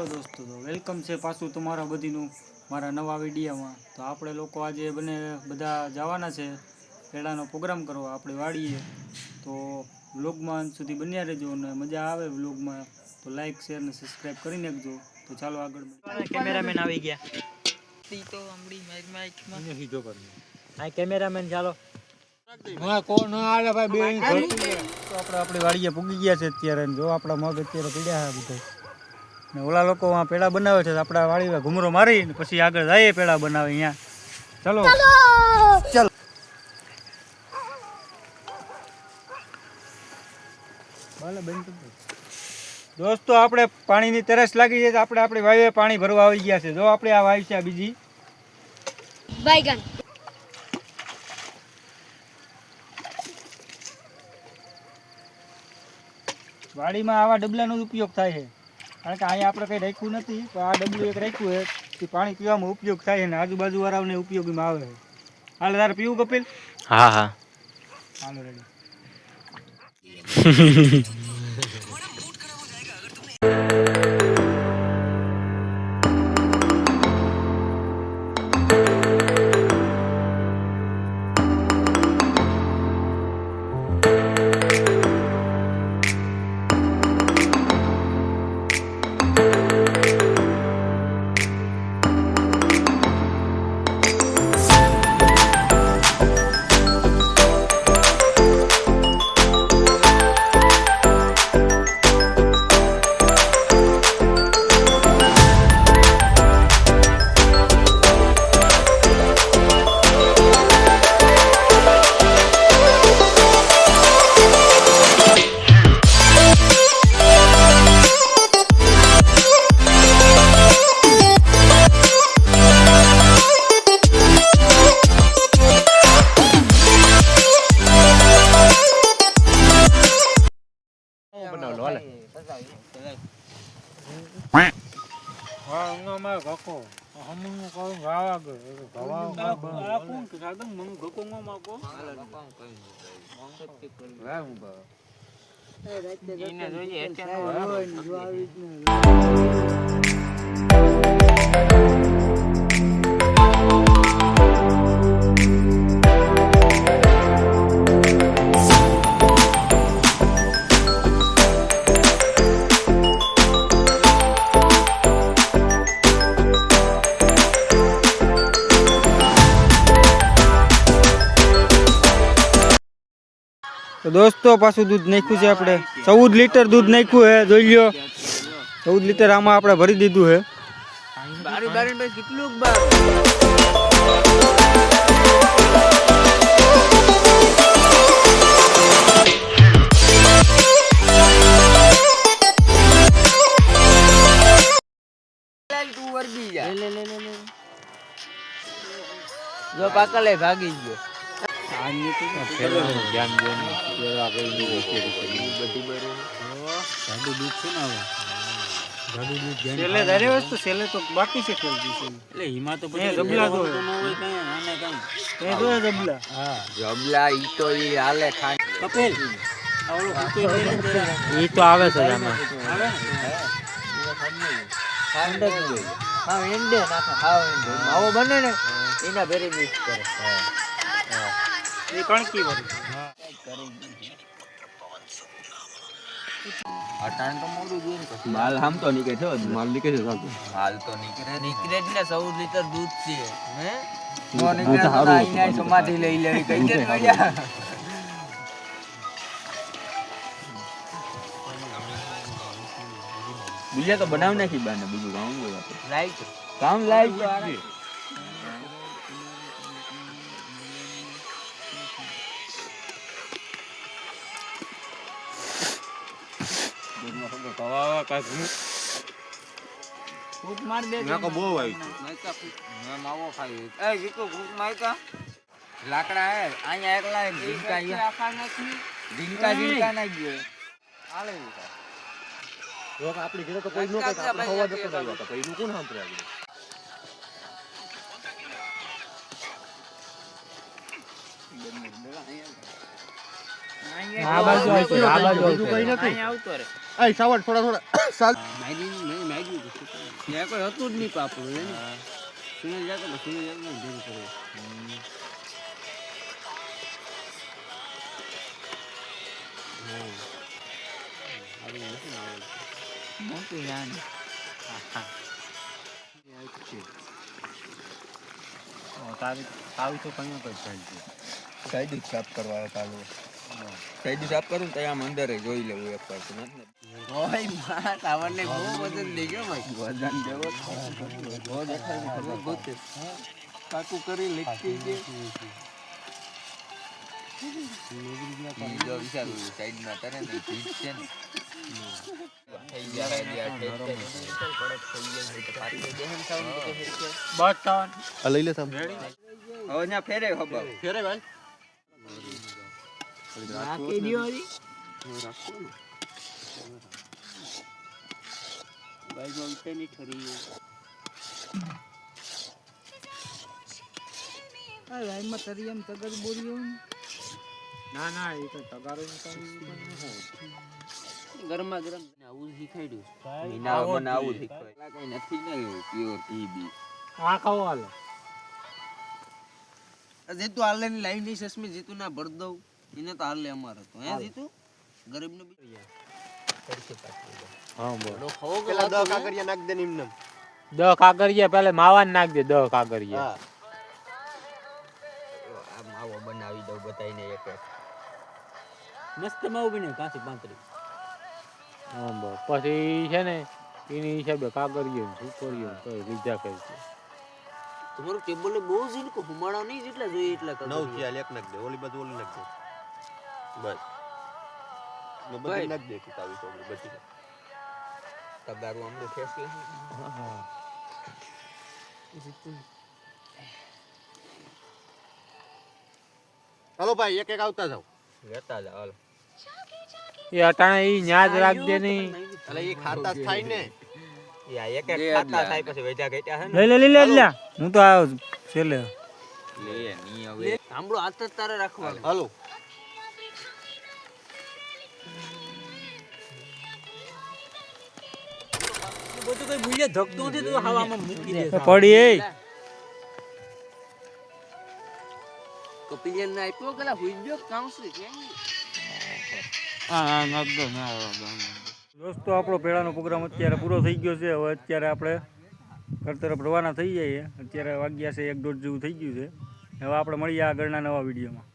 હાલો દોસ્તો, તો વેલકમ છે પાછું તમારા બધીનું મારા નવા વિડીયોમાં. તો આપણે લોકો આજે બધા જવાના છે પેડાનો પ્રોગ્રામ કરવા આપણે વાડીએ. તો વ્લોગમાં અંત સુધી બન્યા રહેજો અને મજા આવે વ્લોગમાં તો લાઈક શેર ને સબસ્ક્રાઈબ કરી નાખજો. તો ચાલો આગળ. કેમેરામેન આવી ગયા. તો કેમેરામેન ચાલો. આપણે વાડીએ પૂગી ગયા છે અત્યારે. જો આપણા મગ અત્યારે પીડ્યા છે બધા ને ઓલા લોકો પેડા બનાવે છે. આપણા વાડીમાં ઘુમરો મારી પછી આગળ જઈએ પેડા બનાવે અહીંયા. ચલો ચાલો. દોસ્તો આપણે પાણીની તરસ લાગી છે. આપણે આપણી વાવીએ પાણી ભરવા આવી ગયા છે. જો આપણે આ વાવી છે બીજી बैगन વાડીમાં આવા ડબલાનો ઉપયોગ થાય છે. કારણ કે અહીંયા આપણે કંઈ રાખ્યું નથી, તો આ ડબલું એક રાખ્યું છે કે પાણી પીવામાં ઉપયોગ થાય છે ને આજુબાજુ વાળાને ઉપયોગીમાં આવે છે. હાલ તારે પીવું કપિલ? હા હા હાલો રેડી. તો દોસ્તો પાછું દૂધ નાખ્યું છે આપણે. 14 લીટર દૂધ નાખ્યું છે. જોઈ લ્યો 14 લીટર આમાં આપણે ભરી દીધું છે. જો પાકલે ભાગી ગયો. સેલે તો બાકી છે એટલે હિમા તો જબલા તો જબલા. હા જબલા ઈ તો ઈ હાલે ખાન કપિલ ઈ તો આવે છે આમાં. હા એંડે નાખો. હા માવો બને ને એના ભેરી મિક્સ કરે. એ કણકી વાળી. અટાણ તો મોડું જોઈએ ને પછી માલ આમ તો નીકળે છે. માલ નીકળે છે સાચું. હાલ તો નીકળે જ ને. 14 લીટર દૂધ છે હે. નો નીકળે તો અહીંયા સમાધિ લઈ લેવી કઈ દે મળ્યા. બીજા તો બનાવ નાખી બાને બીજું કામ હોય આપણે. લાઈટ કામ લાઈટ લાકડા હે અહીંયા એકલા ઝીંકા ઝીંકા ના ગયો હાલે આપણી ઘરે તો કોઈ નો કઈ આપણે હવા જતો આવ્યો તો એનું કોણ સાંભળે આ બાજુ આવતો. આ બાજુ કઈ નથી. આવતો રે. આ સાવડ થોડા સાલ મારી ત્યાં કોઈ હતું જ નહીં પાપડું એને સુનિલ જતો ને સુનિલ જતો ને ભેગું કરે મોટું યાન તાવી તો કઈ કઈ થાય છે સાઈડ સાફ કરવા ચાલુ સાઈડ સાફ કરું તો આમ અંદર જોઈ લેવું એક વાર ઓય માં ટાવરને બહુ વજન લઈ ગયો ભાઈ વજન જેવો કાકુ કરી લીધી છે જો વિચાર સાઈડમાં તરે ને ભીજ છે ને થઈ જાય બસ તાન આ લઈ લે સામ રેડી હવે ત્યાં ફેરે ખબર ફેરે ભાઈ નાખી દ્યો હજી ભાઈ બોલતે નહીં ઠરી લાઈનમાં તરી એમ તગર બોરી ના ના એ તો તગારો ગરમા ગરમ આવું શીખાડ્યું મીના બનાવું શીખવાય કઈ નથી ને પ્યોર ટીબી આ ખાઓ હાલો જીતુ હાલે ની લાઈવ ની સસમી જીતુ ના ભર દઉં એને તો હાલે અમારે તો હે જીતુ ગરીબ ને હા બોલ પેલા 10 કાકરિયા નાખ દે નિમ્નમ 10 કાગરિયા પહેલા માવાન નાખ દે 10 કાગરિયા આ માવો બનાવી દઉં બતાઈને એક એક મસ્ત માવું બને કાંસી પાંતરી હા બસ પછી છે ને એની હિસાબે કાગરિયો સુપરિયો તો લીધા કરી તમારું ટેબલ બહુ જીન કો હુમાડા નહીં જેટલા જોઈએ એટલા કરો 9 થયા એક નાખ દે ઓલી બાજુ ઓલી નાખ દે બસ નો બધી નાખ દે કિતાબી તો બધી તગારું આમડો ફેસ લે હા હાલો ભાઈ એક એક આવતા જાવ લેતા જા હાલ એ અટાણે ઈ ન્યાજ રાખ દે નહીં એટલે એ ખાતા જ થાય ને યા એક એક ખાતા થાય પછી વેજા ગેટા હે ને લે હું તો આવ્યો છું છેલ્લે લે ની હવે આમડો હાથ જ તારે રાખવાનો હાલો બધું કઈ ભૂલે ધકતો નથી તું હવામાં મૂકી દે પડી એ કપિલિયન ને આપ્યો કલા હુઈ ગયો કાઉન્સી કે દોસ્તો આપણો પેડાનો પ્રોગ્રામ અત્યારે પૂરો થઈ ગયો છે હવે અત્યારે આપણે ઘર તરફ રવાના થઈ જઈએ અત્યારે વાગ્યા છે 1-1.5 જેવું થઈ ગયું છે હવે આપણે મળીએ આગળના નવા વિડીયોમાં